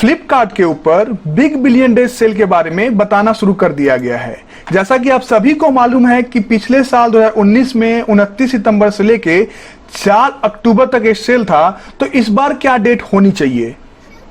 फ्लिपकार्ट के ऊपर big billion days cell के बारे में बताना शुरू कर दिया गया है। जैसा कि आप सभी को मालूम है कि पिछले साल 2019 में 29 सितंबर से लेके 4 अक्टूबर तक ये सेल था, तो इस बार क्या डेट होनी चाहिए,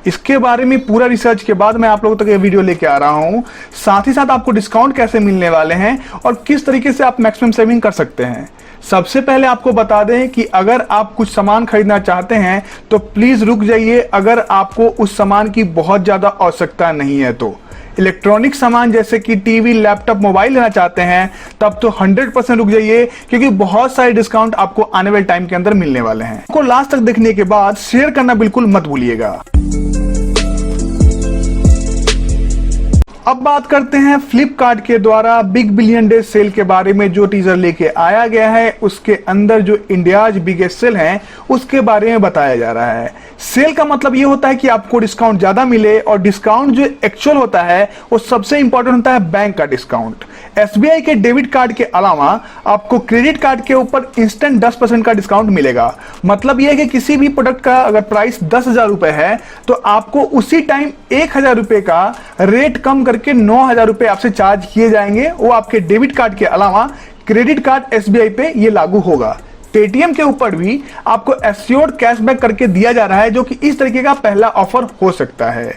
इसके बारे में पूरा रिसर्च के बाद मैं आप लोगों तक ये वीडियो लेके आ रहा हूं। साथ ही साथ आपको डिस्काउंट कैसे मिलने वाले हैं और किस तरीके से आप मैक्सिमम सेविंग कर सकते हैं। सबसे पहले आपको बता दें कि अगर आप कुछ सामान खरीदना चाहते हैं तो प्लीज रुक जाइए, अगर आपको उस सामान की बहुत ज्यादा आवश्यकता नहीं है तो। इलेक्ट्रॉनिक सामान जैसे कि टीवी, लैपटॉप, मोबाइल लेना चाहते हैं तब तो 100% रुक जाइए, क्योंकि बहुत सारे डिस्काउंट आपको आने वाले टाइम के अंदर मिलने वाले हैं। आपको लास्ट तक देखने के बाद शेयर करना बिल्कुल मत भूलिएगा। अब बात करते हैं फ्लिपकार्ट के द्वारा बिग बिलियन डे सेल के बारे में। जो टीजर लेके आया गया है उसके अंदर जो इंडियाज बिगेस्ट सेल है उसके बारे में बताया जा रहा है। सेल का मतलब ये होता है कि आपको डिस्काउंट ज्यादा मिले, और डिस्काउंट जो एक्चुअल होता है वो सबसे इंपॉर्टेंट होता है बैंक का डिस्काउंट। एसबीआई के डेबिट कार्ड के अलावा आपको क्रेडिट कार्ड के ऊपर इंस्टेंट 10% का डिस्काउंट मिलेगा। मतलब यह है कि किसी भी प्रोडक्ट का अगर प्राइस 10,000 रुपए है तो आपको उसी टाइम 1,000 रुपए का रेट कम करके 9,000 रुपए आपसे चार्ज किए जाएंगे। वो आपके डेबिट कार्ड के अलावा क्रेडिट कार्ड एसबीआई पे ये लागू होगा। पेटीएम के ऊपर भी आपको एश्योर्ड कैशबैक करके दिया जा रहा है, जो कि इस तरीके का पहला ऑफर हो सकता है।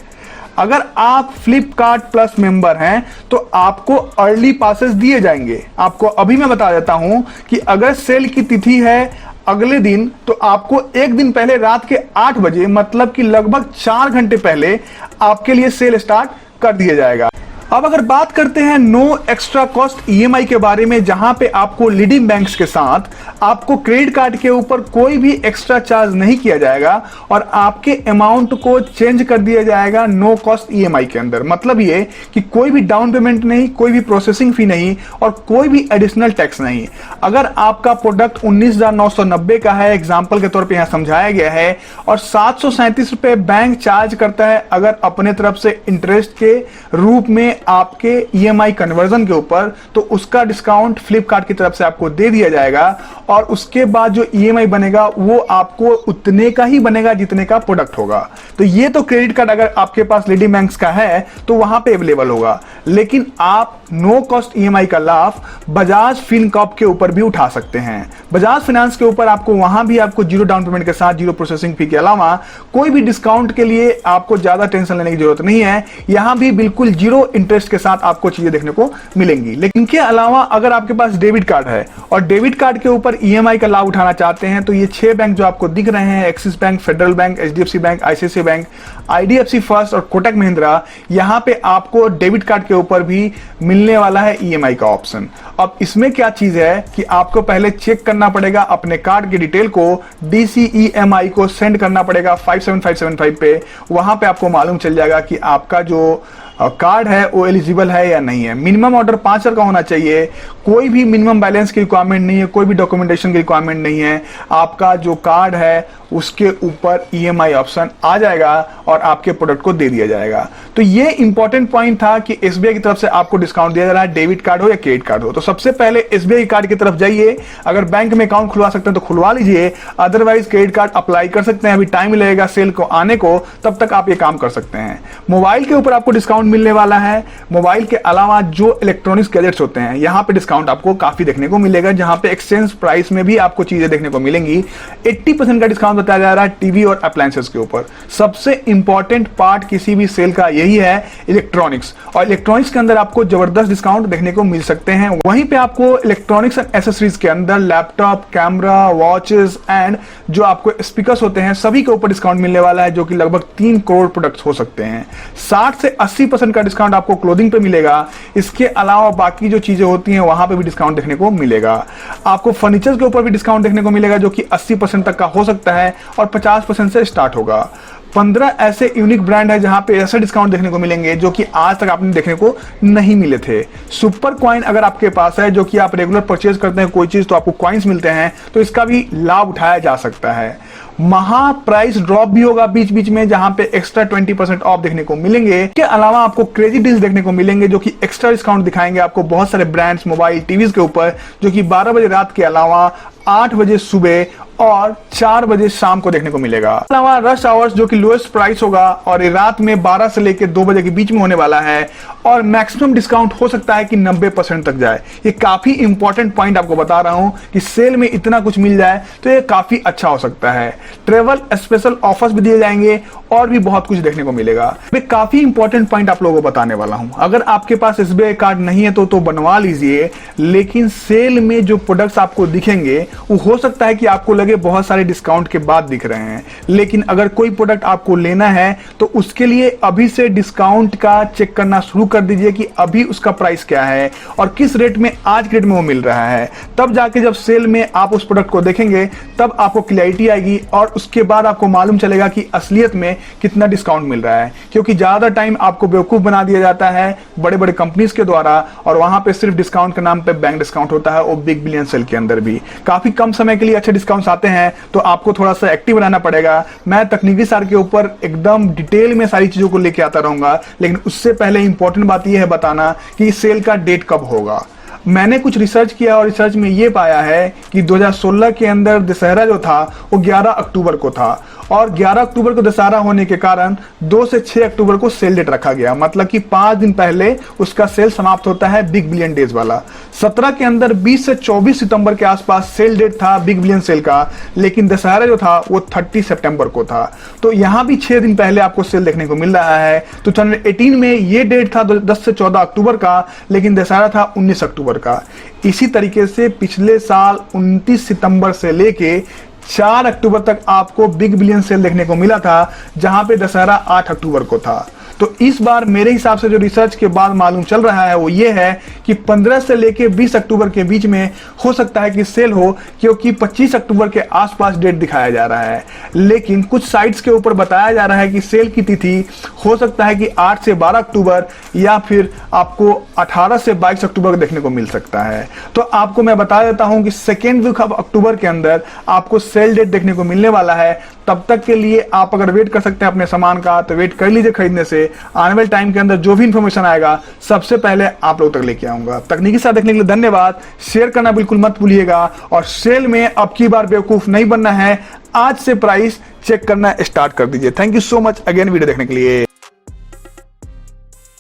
अगर आप फ्लिपकार्ट प्लस मेंबर हैं तो आपको अर्ली पासेस दिए जाएंगे। आपको अभी मैं बता देता हूं कि अगर सेल की तिथि है अगले दिन तो आपको एक दिन पहले रात के 8 बजे, मतलब कि लगभग 4 घंटे पहले आपके लिए सेल स्टार्ट कर दिया जाएगा। अब अगर बात करते हैं नो एक्स्ट्रा कॉस्ट ईएमआई के बारे में, जहां पे आपको लीडिंग बैंक्स के साथ आपको क्रेडिट कार्ड के ऊपर कोई भी एक्स्ट्रा चार्ज नहीं किया जाएगा और आपके अमाउंट को चेंज कर दिया जाएगा नो कॉस्ट ईएमआई के अंदर। मतलब ये कि कोई भी डाउन पेमेंट नहीं, कोई भी प्रोसेसिंग फी नहीं और कोई भी एडिशनल टैक्स नहीं। अगर आपका प्रोडक्ट 19,990 का है, एग्जाम्पल के तौर पर यहां समझाया गया है, और 737 रुपए बैंक चार्ज करता है अगर अपने तरफ से इंटरेस्ट के रूप में आपके ईएमआई कन्वर्जन के ऊपर, तो उसका डिस्काउंट फ्लिपकार्ट की तरफ से आपको दे दिया जाएगा। और उसके बाद जो ईएमआई बनेगा वो आपको उतने का ही बनेगा जितने का प्रोडक्ट होगा। तो ये तो क्रेडिट कार्ड अगर आपके पास लीडिंग बैंक्स का है तो वहां पे अवेलेबल होगा, लेकिन आप नो कॉस्ट ईएमआई का लाभ बजाज फिनकॉर्प के ऊपर भी उठा सकते हैं। बजाज फाइनेंस के ऊपर आपको वहां भी आपको जीरो डाउन पेमेंट के साथ जीरो प्रोसेसिंग फी के अलावा कोई भी डिस्काउंट के लिए आपको ज्यादा टेंशन लेने की जरूरत नहीं है। यहां भी बिल्कुल जीरो इंटरेस्ट के साथ आपको चीजें देखने को मिलेंगी। लेकिन इनके अलावा अगर आपके पास डेबिट कार्ड है और डेबिट कार्ड के ऊपर ईएमआई का लाभ उठाना चाहते हैं तो ये 6 बैंक जो आपको दिख रहे हैं, axis bank, federal bank, HDFC bank, ICICI bank, IDFC first और कोटक महिंद्रा, यहां पे आपको डेबिट कार्ड के ऊपर भी मिलने वाला है ईएमआई का ऑप्शन। अब इसमें क्या चीज है कि आपको पहले चेक करना पड़ेगा, अपने कार्ड की डिटेल को DCEMI को सेंड करना पड़ेगा 57575 पे। वहां पे आपको मालूम चल जाएगा कि आपका जो कार्ड है वो एलिजिबल है या नहीं है। मिनिमम ऑर्डर 5,000 का होना चाहिए, कोई भी मिनिमम बैलेंस की रिक्वायरमेंट नहीं है, कोई भी डॉक्यूमेंटेशन की रिक्वायरमेंट नहीं है। आपका जो कार्ड है उसके ऊपर ईएमआई ऑप्शन आ जाएगा और आपके प्रोडक्ट को दे दिया जाएगा। तो ये इंपॉर्टेंट पॉइंट था कि एसबीआई की तरफ से आपको डिस्काउंट दिया जा रहा है, डेबिट कार्ड हो या क्रेडिट कार्ड हो। तो सबसे पहले एसबीआई कार्ड की तरफ जाइए, अगर बैंक में अकाउंट खुलवा सकते हैं तो खुलवा लीजिए, अदरवाइज क्रेडिट कार्ड अप्लाई कर सकते हैं। अभी टाइम लगेगा सेल को आने को, तब तक आप ये काम कर सकते हैं। मोबाइल के ऊपर आपको डिस्काउंट मिलने वाला है। मोबाइल के अलावा जो इलेक्ट्रॉनिक्स गैजेट्स होते हैं यहां पे डिस्काउंट आपको काफी देखने को मिलेगा, जहां पे एक्सचेंज प्राइस में भी आपको चीजें देखने को मिलेंगी। 80% का डिस्काउंट बताया जा रहा है टीवी और अप्लायंसेस के ऊपर। सबसे इंपॉर्टेंट पार्ट किसी भी सेल का यही है इलेक्ट्रॉनिक्स, और इलेक्ट्रॉनिक्स के अंदर आपको जबरदस्त डिस्काउंट देखने को मिल सकते हैं। वहीं पे आपको इलेक्ट्रॉनिक्स एंड एसेसरीज के अंदर लैपटॉप, कैमरा, वॉचेस एंड जो आपको स्पीकर्स होते हैं सभी के ऊपर डिस्काउंट मिलने वाला है, जो कि लगभग 3 करोड़ प्रोडक्ट्स हो सकते हैं। 60 से 80% का डिस्काउंट आपको क्लोथिंग पे मिलेगा। इसके अलावा बाकी जो चीजें होती हैं वहां पे भी डिस्काउंट देखने को मिलेगा। आपको फर्नीचर के ऊपर भी डिस्काउंट देखने को मिलेगा, जो कि 80% तक का हो सकता है और 50% से स्टार्ट होगा। 15 ऐसे यूनिक ब्रांड है जहां पे ऐसे डिस्काउंट देखने को मिलेंगे जो कि आज तक आपने देखने को नहीं मिले थे। सुपर कॉइन अगर आपके पास है, जो कि आप रेगुलर परचेज करते हैं कोई चीज तो आपको कॉइन्स मिलते हैं, तो इसका भी लाभ उठाया जा सकता है। महा प्राइस ड्रॉप भी होगा बीच बीच में, जहां पे एक्स्ट्रा 20% ऑफ देखने को मिलेंगे। इसके अलावा आपको क्रेजी डील्स देखने को मिलेंगे जो कि एक्स्ट्रा डिस्काउंट दिखाएंगे आपको बहुत सारे ब्रांड्स, मोबाइल, टीवीज के ऊपर, जो कि 12 बजे रात के अलावा 8 बजे सुबह और 4 बजे शाम को देखने को मिलेगा। अलावा रश आवर्स जो कि लोएस्ट प्राइस होगा और ये रात में 12 से लेकर 2 बजे के बीच में होने वाला है और मैक्सिमम डिस्काउंट हो सकता है कि 90% तक जाए। ये काफी इंपॉर्टेंट पॉइंट आपको बता रहा हूं कि सेल में इतना कुछ मिल जाए तो ये काफी अच्छा हो सकता है। ट्रेवल स्पेशल ऑफर्स भी दिए जाएंगे और भी बहुत कुछ देखने को मिलेगा। मैं काफी इंपॉर्टेंट पॉइंट आप लोगों को बताने वाला हूं। अगर आपके पास SBI कार्ड नहीं है तो बनवा लीजिए, लेकिन सेल में जो प्रोडक्ट्स आपको दिखेंगे वो हो सकता है कि आपको लगे बहुत सारे डिस्काउंट के बाद दिख रहे हैं, लेकिन अगर कोई प्रोडक्ट आपको लेना है तो उसके लिए अभी से डिस्काउंट का चेक करना शुरू कर दीजिए कि अभी उसका प्राइस क्या है और किस रेट में आज के रेट में वो मिल रहा है। तब जाके जब सेल में आप उस प्रोडक्ट को देखेंगे तब आपको क्लैरिटी आएगी और उसके बाद आपको मालूम चलेगा कि असलियत में कितना डिस्काउंट मिल रहा है। क्योंकि ज्यादा टाइम आपको बेवकूफ बना दिया जाता है बड़े बड़े कंपनीज के द्वारा और वहां पे सिर्फ डिस्काउंट के नाम पे बैंक डिस्काउंट होता है, वो बिग बिलियन सेल के अंदर भी काफी कम समय के लिए अच्छे डिस्काउंट्स आते हैं, तो आपको थोड़ा सा एक्टिव रहना पड़ेगा। मैं तकनीकी सार के ऊपर एकदम डिटेल में सारी चीजों को लेके आता रहूंगा, लेकिन उससे पहले इंपॉर्टेंट बात यह है बताना कि सेल का डेट कब होगा। मैंने कुछ रिसर्च किया और रिसर्च में यह पाया है कि 2016 के अंदर दशहरा जो था वो 11 अक्टूबर को था और 11 अक्टूबर को दशहरा होने के कारण 2 से 6 अक्टूबर को सेल डेट रखा गया, मतलब कि 5 दिन पहले उसका सेल समाप्त होता है बिग बिलियन डेज वाला। 17 के अंदर 20 से 24 सितंबर के आसपास सेल डेट था बिग बिलियन सेल का, लेकिन दशहरा जो था वो 30 सितंबर को था। तो यहां भी 6 दिन पहले आपको सेल देखने को मिल रहा है। 2018 में ये डेट था 10 से 14 अक्टूबर का, लेकिन दशहरा था 19 अक्टूबर का। इसी तरीके से पिछले साल 29 सितंबर से लेके 4 अक्टूबर तक आपको बिग बिलियन सेल देखने को मिला था, जहां पे दशहरा 8 अक्टूबर को था। तो इस बार मेरे हिसाब से जो रिसर्च के बाद मालूम चल रहा है वो ये है कि 15 से लेके 20 अक्टूबर के बीच में हो सकता है कि सेल हो, क्योंकि 25 अक्टूबर के आसपास डेट दिखाया जा रहा है। लेकिन कुछ साइट्स के ऊपर बताया जा रहा है कि सेल की तिथि हो सकता है कि 8 से 12 अक्टूबर या फिर आपको 18 से 22 अक्टूबर देखने को मिल सकता है। तो आपको मैं बता देता हूं कि सेकेंड वीक ऑफ अक्टूबर के अंदर आपको सेल डेट देखने को मिलने वाला है। तब तक के लिए आप अगर वेट कर सकते हैं अपने सामान का तो वेट कर लीजिए खरीदने से। आने वाले टाइम के अंदर जो भी इंफॉर्मेशन आएगा सबसे पहले आप लोग तक लेके आऊंगा। तकनीकी साथ देखने के लिए धन्यवाद। शेयर करना बिल्कुल मत भूलिएगा और सेल में अब की बार बेवकूफ नहीं बनना है। आज से प्राइस चेक करना स्टार्ट कर दीजिए। Thank you so much again video देखने के लिए।